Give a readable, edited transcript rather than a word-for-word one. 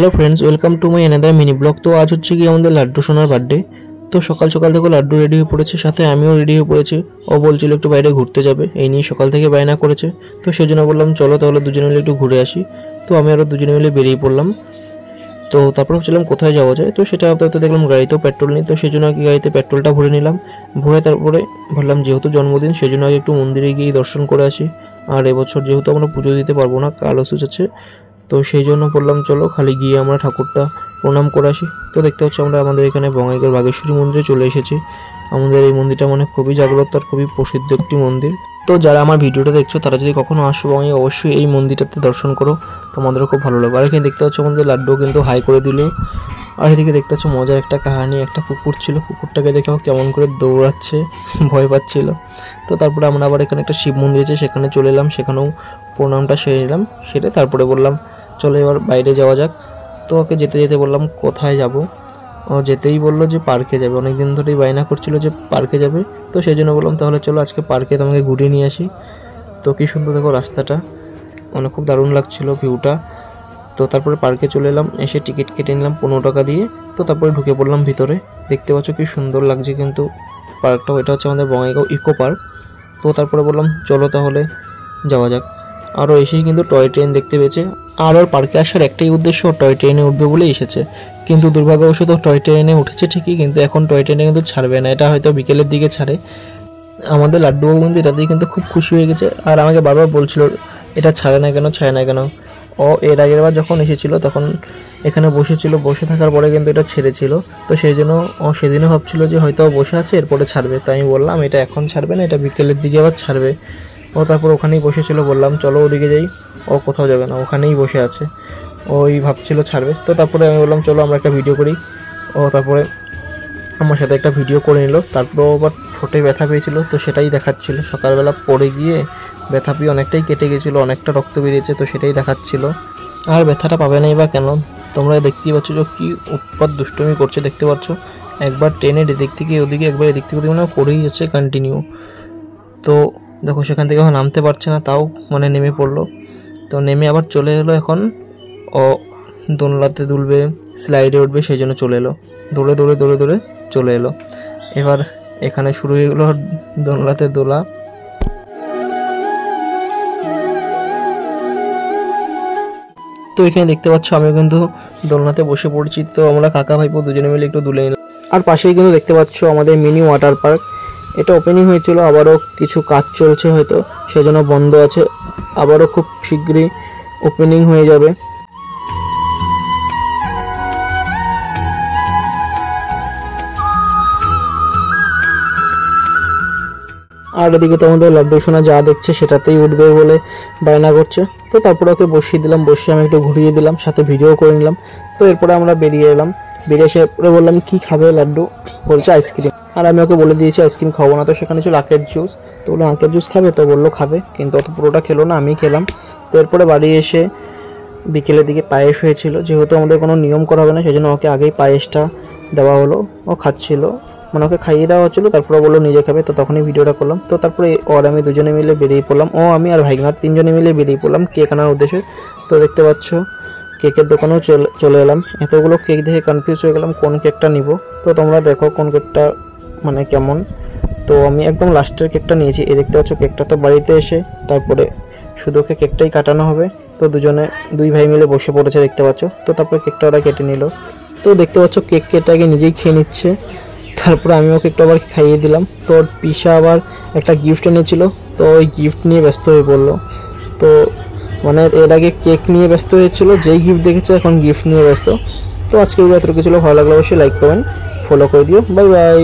Hello friends, welcome to my another mini blog. तो आज হচ্ছে কি আমাদের লাড্ডু সোনার বার্থডে। তো সকাল সকাল থেকে লাড্ডু রেডি হয়ে পড়েছে, সাথে আমিও রেডি হয়ে পড়েছি। ও বলছিল একটু বাইরে ঘুরতে যাবে, এই নিয়ে সকাল থেকে বায়না করেছে। তো সেজন্য বললাম চলো তাহলে দুজনে মিলে একটু ঘুরে আসি। তো আমি আরও দুজনে মিলে বেরিয়ে পড়লাম। তো তারপর ভাবছিলাম কোথায় যাওয়া যায়। তো সেটা আপাতত দেখলাম গাড়িতেও পেট্রোল নেই, তো সেজন্য আগে গাড়িতে পেট্রোলটা ভরে নিলাম। ভরে তারপরে ভাবলাম যেহেতু জন্মদিন সেজন্য আগে একটু মন্দিরে গিয়ে দর্শন করে আসি। আর এবছর যেহেতু আমরা পুজো দিতে পারবো না, কাল অসুচ আছে, তো সেই জন্য বললাম চলো খালি গিয়ে আমরা ঠাকুরটা প্রণাম করে আসি। তো দেখতে হচ্ছে আমরা আমাদের এখানে বঙ্গাইগাঁও বাগেশ্বরী মন্দিরে চলে এসেছি। আমাদের এই মন্দিরটা মানে খুবই জাগ্রত আর খুবই প্রসিদ্ধ একটি মন্দির। তো যারা আমার ভিডিওটা দেখছো তারা যদি কখনো আসো বঙ্গাই, অবশ্যই এই মন্দিরটাতে দর্শন করো, তোমাদেরও খুব ভালো লাগবে। আর এখানে দেখতে হচ্ছে আমাদের লাড্ডু কিন্তু হাই করে দিল। আর এদিকে দেখতে হচ্ছে মজার একটা কাহিনী, একটা কুকুর ছিল, কুকুরটাকে দেখে আমার কেমন করে দৌড়াচ্ছে, ভয় পাচ্ছিল। তো তারপরে আমরা আবার এখানে একটা শিব মন্দির আছে, সেখানে চলে এলাম, সেখানেও প্রণামটা সেরে নিলাম। সেরে তারপরে বললাম চলো এবার বাইরে যাওয়া যাক। তো ওকে যেতে যেতে বললাম কোথায় যাব। ও যেতেই বললো যে পার্কে যাবে, অনেক দিন ধরেই বায়না করছিল যে পার্কে যাবে। তো সেই জন্য বললাম তাহলে চলো আজকে পার্কে তোমাকে ঘুরিয়ে নিয়ে আসি। তো কী সুন্দর দেখো রাস্তাটা, মানে খুব দারুণ লাগছিল ভিউটা। তো তারপরে পার্কে চলে এলাম, এসে টিকিট কেটে নিলাম 15 টাকা দিয়ে। তো তারপরে ঢুকে পড়লাম ভিতরে। দেখতে পাচ্ছ কি সুন্দর লাগছে কিন্তু পার্কটাও। এটা হচ্ছে আমাদের বঙ্গাইগাঁও ইকো পার্ক। তো তারপরে বললাম চলো তাহলে যাওয়া যাক। আরও এসেই কিন্তু টয় ট্রেন দেখতে পেয়েছে। আর ওর পার্কে আসার একটাই উদ্দেশ্য, টয় ট্রেনে উঠবে বলেই এসেছে। কিন্তু দুর্ভাগ্যবশত টয় ট্রেনে উঠেছে ঠিকই, কিন্তু এখন টয় ট্রেনে কিন্তু ছাড়বে না, এটা হয়তো বিকেলের দিকে ছাড়ে। আমাদের লাড্ডুবাবু কিন্তু এটাতেই কিন্তু খুব খুশি হয়ে গেছে। আর আমাকে বারবার বলছিল এটা ছাড়ে না কেন, ছাড়ে না কেন। ও এর আগের বার যখন এসেছিলো তখন এখানে বসেছিল, বসে থাকার পরে কিন্তু এটা ছেড়েছিল। তো সেই জন্য ও সেদিনও ভাবছিল যে হয়তো বসে আছে এরপরে ছাড়বে। তাই আমি বললাম এটা এখন ছাড়বে না, এটা বিকেলের দিকে আবার ছাড়বে। ও তারপর ওখানেই বসেছিল, বললাম চলো ওদিকে যাই। ও কোথাও যাবে না, ওখানেই বসে আছে, ওই ভাবছিল ছাড়বে। তো তারপরে আমি বললাম চলো আমরা একটা ভিডিও করি। ও তারপরে আমার সাথে একটা ভিডিও করে নিল। তারপর আবার ঠোঁটে ব্যথা পেয়েছিল, তো সেটাই দেখাচ্ছিল। সকালবেলা পড়ে গিয়ে ব্যথা পেয়ে অনেকটাই কেটে গেছিলো, অনেকটা রক্ত বেরিয়েছে, তো সেটাই দেখাচ্ছিল। আর ব্যথাটা পাবে নাই বা কেন, তোমরা দেখতেই পাচ্ছ যে কী উৎপাত দুষ্টুমি করছে। দেখতে পাচ্ছ একবার ট্রেনের এদিক থেকে ওদিকে, একবার এদিক থেকে ওদিকে, মানে করেই যাচ্ছে কন্টিনিউ। তো দেখো সেখান থেকে এখন নামতে পারছে না, তাও মানে নেমে পড়লো। তো নেমে আবার চলে এলো, এখন ও দোলনাতে দুলবে, স্লাইডে উঠবে, সেই জন্য চলে এলো। দৌড়ে দৌড়ে দৌড়ে দৌড়ে চলে এলো। এবার এখানে শুরু হয়ে গেলো দোলনাতে দোলা। তো এখানে দেখতে পাচ্ছ আমি কিন্তু দোলনাতে বসে পড়েছি। তো আমরা কাকা ভাইপো দুজনে মিলে একটু দুলে নিলাম। আর পাশেই কিন্তু দেখতে পাচ্ছ আমাদের মিনি ওয়াটার পার্ক। এটা ওপেনিং হয়েছিল, আবারও কিছু কাজ চলছে হয়তো, সেজন্য বন্ধ আছে। আবারও খুব শীঘ্রই ওপেনিং হয়ে যাবে। আর এদিকে তো আমাদের লাড্ডু সোনা যা দেখছে সেটাতেই উঠবে বলে বায়না করছে। তো তারপরে ওকে বসিয়ে দিলাম, বসিয়ে আমি একটু ঘুরিয়ে দিলাম, সাথে ভিডিও করে নিলাম। তো এরপরে আমরা বেরিয়ে এলাম। বেরিয়ে এসে পরে বললাম কি খাবে লাড্ডু, বলছে আইসক্রিম। আর আমি ওকে বলে দিয়েছি আইসক্রিম খাবো না। তো সেখানে ছিল আখের জুস, তো বললো আখের জুস খাবে, তো বললো খাবে, কিন্তু অত পুরোটা খেলো না, আমি খেলাম। তো এরপরে বাড়ি এসে বিকেলের দিকে পায়েস হয়েছিল, যেহেতু আমাদের কোনো নিয়ম করা হবে না সেজন্য ওকে আগেই পায়েসটা দেওয়া হলো। ও খাচ্ছিল, মানে ওকে খাইয়ে দেওয়া হচ্ছিলো, তারপরে বললো নিজে খাবে। তো তখনই ভিডিওটা করলাম। তো তারপরে ওর আমি দুজনে মিলে বেরিয়ে পড়লাম, ও আমি আর ভাইগনাথ তিনজনে মিলে বেরিয়ে পড়লাম কেক আনার উদ্দেশ্যে। তো দেখতে পাচ্ছ কেকের দোকানেও চলে এলাম। এতগুলো কেক দেখে কনফিউজ হয়ে গেলাম কোন কেকটা নিব। তো তোমরা দেখো কোন কেকটা মানে কেমন। তো আমি একদম লাস্টের কেকটা নিয়েছি। এই দেখতে পাচ্ছ কেকটা। তো বাড়িতে এসে তারপরে শুধু ওকে কেকটাই কাটানো হবে। তো দুই ভাই মিলে বসে পড়েছে দেখতে পাচ্ছ। তো তারপরে কেকটা ওরা কেটে নিল। তো দেখতে পাচ্ছ কেক কেটে নিজেই খেয়ে নিচ্ছে। তারপরে আমি ওকে একটু আবার খাইয়ে দিলাম। তো ওর পিসা আবার একটা গিফট এনেছিল, তো ওই গিফট নিয়ে ব্যস্ত হয়ে পড়লো। তো মানে এর আগে কেক নিয়ে ব্যস্ত হয়েছিল, যেই গিফট দেখেছে এখন গিফট নিয়ে ব্যস্ত। তো আজকে ভিডিও এত কিছু, ভালো লাগলে অবশ্যই লাইক করবেন, ফলো করে দিও। Bye bye.